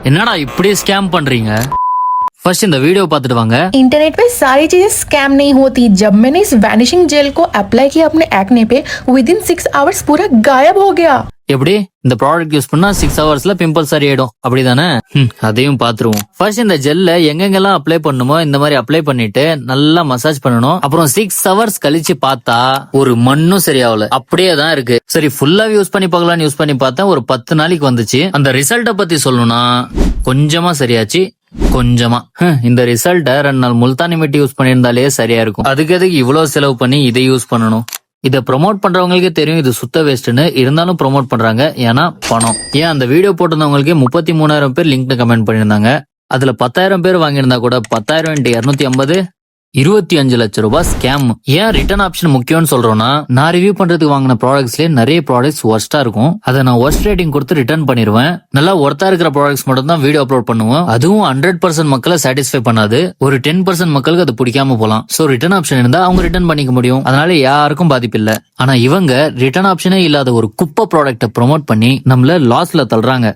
என்னடா இப்படி ஸ்கேம் பண்றீங்க? फर्स्ट இந்த வீடியோ பார்த்துட்டு வாங்க. इंटरनेट पे सारी चीजें स्कैम नहीं होती। जब मैंने इस वैनिशिंग जेल को अप्लाई किया अपने एक्ने पे, विद इन 6 आवर्स पूरा गायब हो गया। எப்படி இந்த ப்ராடக்ட் யூஸ் பண்ணா 6 ஹவர்ஸ்ல பிம்பிள் சரியாயிடும் அப்படிதானே? அதையும் பாத்துருவோம். ஃபர்ஸ்ட் இந்த ஜெல்ல எங்கெங்கெல்லாம் அப்ளை பண்ணுமோ இந்த மாதிரி அப்ளை பண்ணிட்டு நல்லா மசாஜ் பண்ணணும். அப்புறம் 6 ஹவர்ஸ் கழிச்சு பார்த்தா ஒரு மண்ணும் சரியாவல, அப்படியே தான் இருக்கு. சரி ஃபுல்லா யூஸ் பண்ணி பார்க்கலாம்னு யூஸ் பண்ணி பார்த்தா ஒரு 10 நாளைக்கு வந்துச்சு. அந்த ரிசல்ட்ட பத்தி சொல்லணும்னா கொஞ்சமா சரியாச்சு, கொஞ்சமா. இந்த ரிசல்ட்ட 2 நாள் முல்தானி மெட்டி யூஸ் பண்ணியிருந்தாலே சரியா இருக்கும். அதுக்கு எதுக்கு இவ்வளவு செலவு பண்ணி இதை யூஸ் பண்ணணும்? இத ப்ரோமோட் பண்றவங்களுக்கே தெரியும் இது சுத்த வேஸ்ட்னு, இருந்தாலும் ப்ரோமோட் பண்றாங்க. ஏன்னா பணம். ஏன் அந்த வீடியோ போட்டிருந்தவங்களுக்கே 33,000 பேர் லிங்க்னு கமெண்ட் பண்ணிருந்தாங்க. அதுல 10,000 பேர் வாங்கியிருந்தா கூட 10,000 × 250 25 லட்சம் ரூபாய் ஸ்கேம். ஏன் ரிட்டர்ன் ஆப்ஷன் முக்கியம்னு சொல்றோம்னா, நான் ரிவ்யூ பண்றதுக்கு வாங்கின ப்ராடக்ட்ஸ்லயே நிறைய ப்ராடக்ட்ஸ் ஒர்ஸ்டா இருக்கும். அதை நான் ஒர்ஸ்ட் ரேட்டிங் கொடுத்து ரிட்டர்ன் பண்ணிடுவேன். நல்லா ஒர்த்தா இருக்கிற ப்ராடக்ட்ஸ் மட்டும் தான் வீடியோ அப்லோட் பண்ணுவோம். அதுவும் 100% மக்களை சாட்டிஸ்ஃபை பண்ணாது. ஒரு 10% மக்களுக்கு அது பிடிக்காம போலாம். சோ ரிட்டர்ன் ஆப்ஷன் இருந்தா அவங்க ரிட்டர்ன் பண்ணிக்க முடியும். அதனால யாருக்கும் பாதிப்பு இல்ல. ஆனா இவங்க ரிட்டர்ன் ஆப்ஷனே இல்லாத ஒரு குப்பை ப்ராடக்ட்டை ப்ரோமோட் பண்ணி நம்மள லாஸ்ல தள்ளுறாங்க.